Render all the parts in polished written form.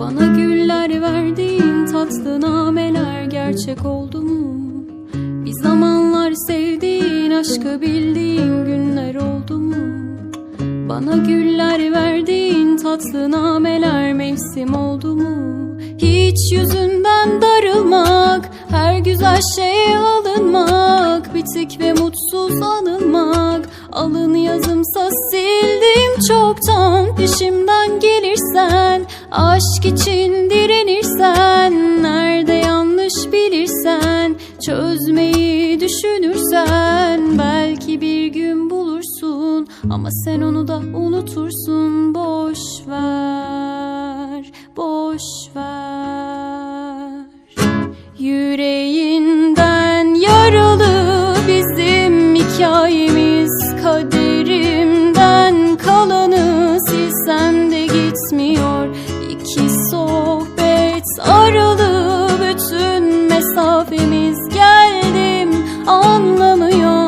Bana güller verdiğin tatlı nameler gerçek oldu mu? Bir zamanlar sevdiğin, aşkı bildiğin günler oldu mu? Bana güller verdiğin tatlı nameler mevsim oldu mu? Hiç yüzünden darılmak, her güzel şeye alınmak, bitik ve mutsuz anılmak. Alın yazımsa sildim çoktan, peşimden gelirsen, aşk için direnirsen, nerede yanlış bilirsen, çözmeyi düşünürsen, belki bir gün bulursun, ama sen onu da unutursun. Boş ver, boş ver. Yüreğinden yaralı bizim hikayemiz, kaderimden kalanı silsem de gitmiyor. İki sohbet aralı bütün mesafemiz, geldim anlamıyor.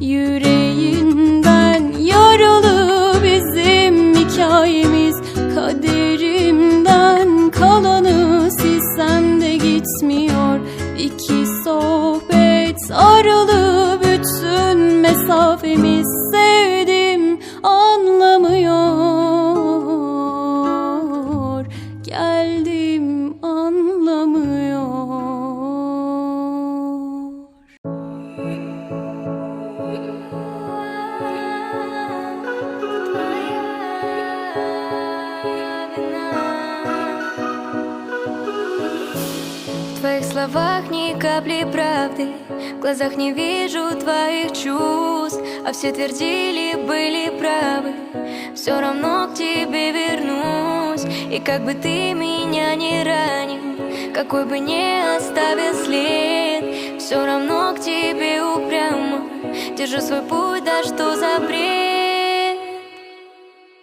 Yüreğinden yaralı bizim hikayemiz, kaderimden kalanı silsem de gitmiyor. İki sohbet aralı bütün mesafemiz, sevdim anlamıyor, geldim anlamıyor. В твоих словах ни капли правды, в глазах не вижу твоих чувств. А все твердили, были правы, все равно к тебе вернусь. И как бы ты меня не ранил, какой бы ни оставил след, все равно к тебе упрямо держу свой путь, да что за бред.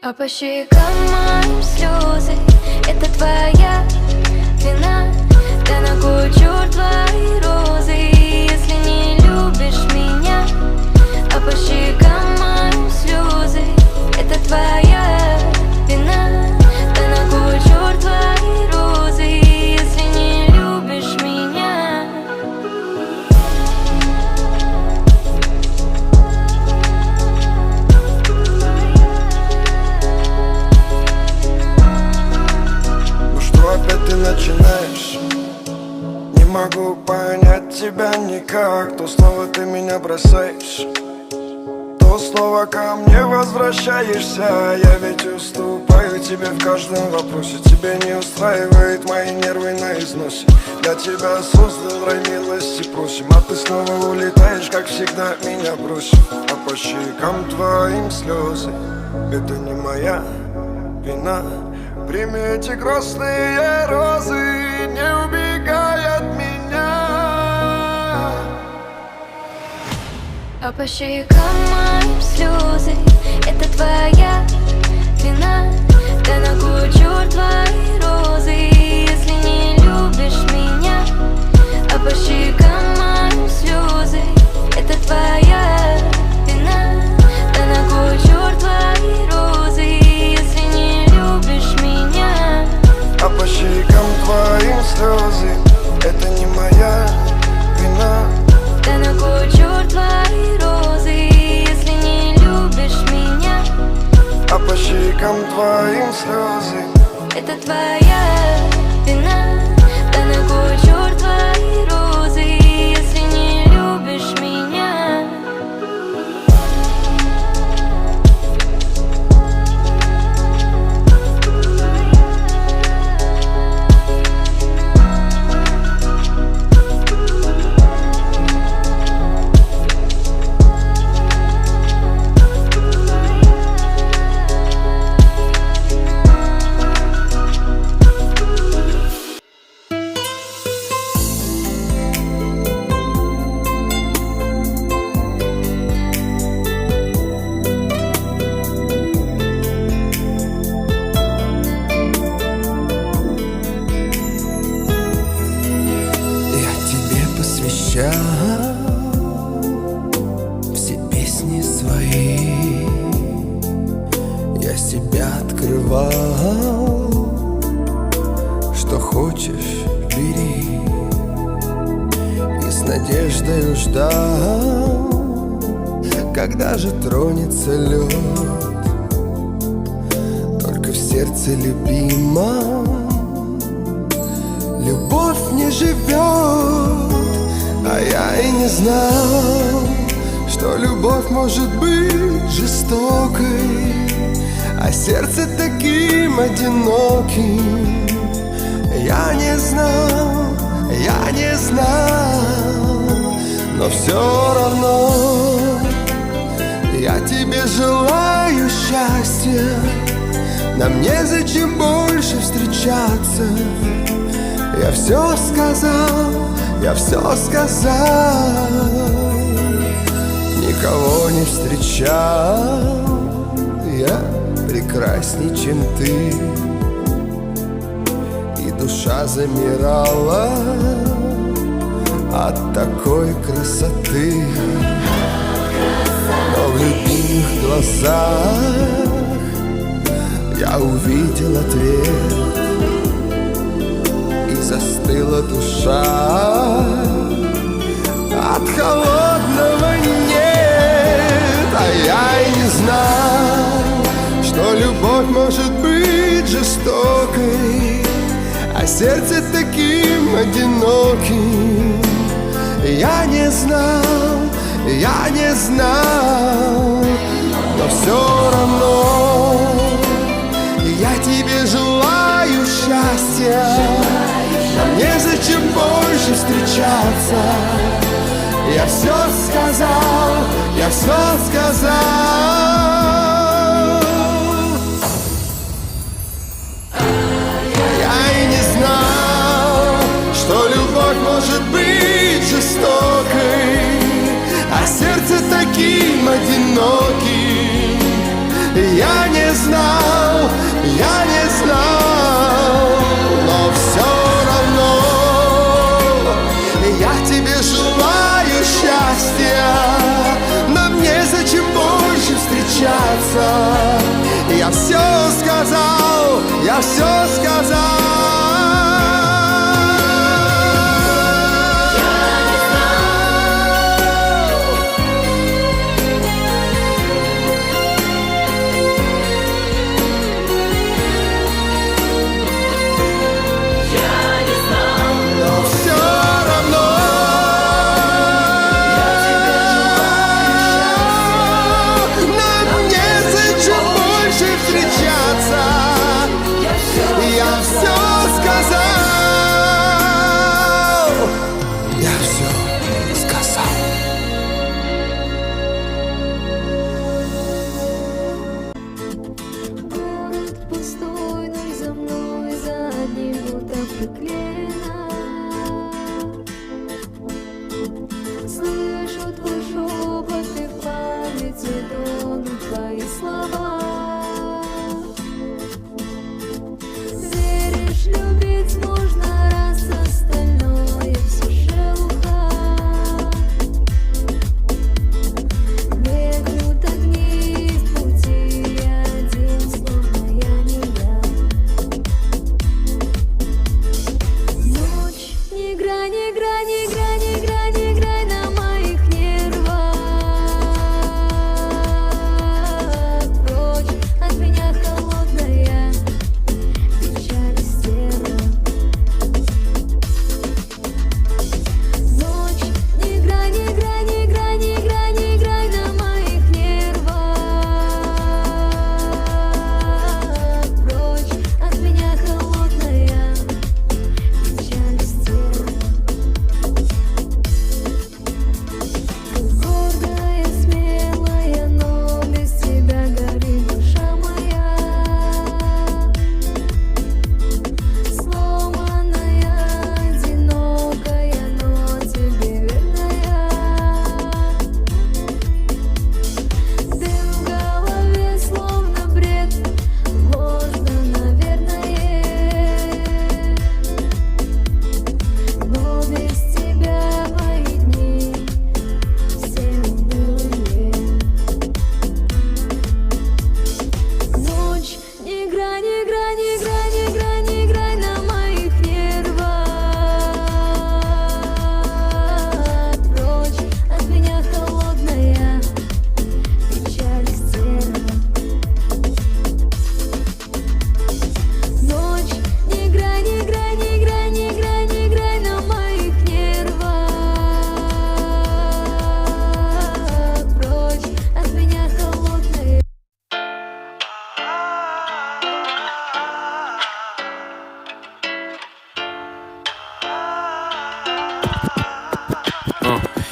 А по щекам моим слезы, это твоя вина. Да на кой черт твои розы, если не любишь меня? А по щекам моим слезы, это твоя вина. Да на кой черт твои розы, если не любишь меня? Ну что опять ты начинаешь? Не могу понять тебя никак. То снова ты меня бросаешь, то снова ко мне возвращаешься. Я ведь уступаю тебе в каждом вопросе. Тебя не устраивает мои нервы на износе. Я тебя создал, рай милости просим, а ты снова улетаешь, как всегда меня бросив. А по щекам твоим слезы, это не моя вина. Прими эти грустные розы, не убегай от меня. А по щекам моим слезы, это твоя вина. Да на кой черт твои розы, если не любишь меня? А по щекам моим слезы, это твоя вина. Да на кой черт твои розы, если не любишь меня? А по щекам твоим слезы, это не моя вина. Да на кой черт твои розы, если не любишь меня? А по щекам твоим слезы, это твоя вина. Да на кой черт твои розы, если не любишь меня? я открывал. Что хочешь, бери. И с надеждой ждал, когда же тронется лед. Только в сердце любимом любовь не живет. А я и не знал, что любовь может быть жестокой, а сердце таким одиноким. Я не знал, но все равно я тебе желаю счастья. Нам незачем больше встречаться. Я все сказал, никого не встречал. Я прекрасней, чем ты, и душа замирала от такой красоты. Но в любимых глазах я увидел ответ, и застыла душа от холодного нет. А я и не знал, что любовь может быть жестокой, а сердце таким одиноким. Я не знал, но все равно я тебе желаю счастья. Нам незачем больше встречаться. Я все сказал. Я и не знал, что любовь может быть жестокой, а сердце таким одиноким. Я не знал, но все равно я тебе желаю счастья. Нам незачем больше встречаться. Я все сказал. Я все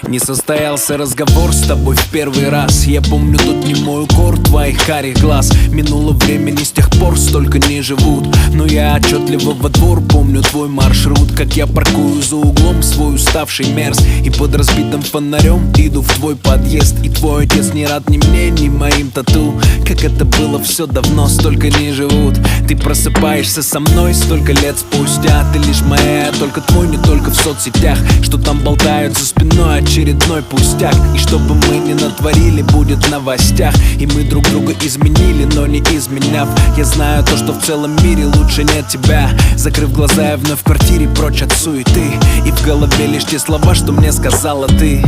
Не состоялся разговор с тобой в первый раз. Я помню тот немой укор твоих карих глаз. Минуло времени, с тех пор столько не живут. Но я отчетливо во двор помню твой маршрут. Как я паркую за углом свой уставший мерз и под разбитым фонарем иду в твой подъезд. И твой отец не рад ни мне, ни моим тату. Как это было все давно, столько не живут. Ты просыпаешься со мной столько лет спустя. Ты лишь моя, только твой, не только в соцсетях. Что там болтают за спиной, очередной пустяк. И что бы мы ни натворили, будет в новостях. И мы друг друга изменили, но не изменяв. Я знаю то, что в целом мире лучше нет тебя. Закрыв глаза, я вновь в квартире прочь от суеты. И в голове лишь те слова, что мне сказала ты.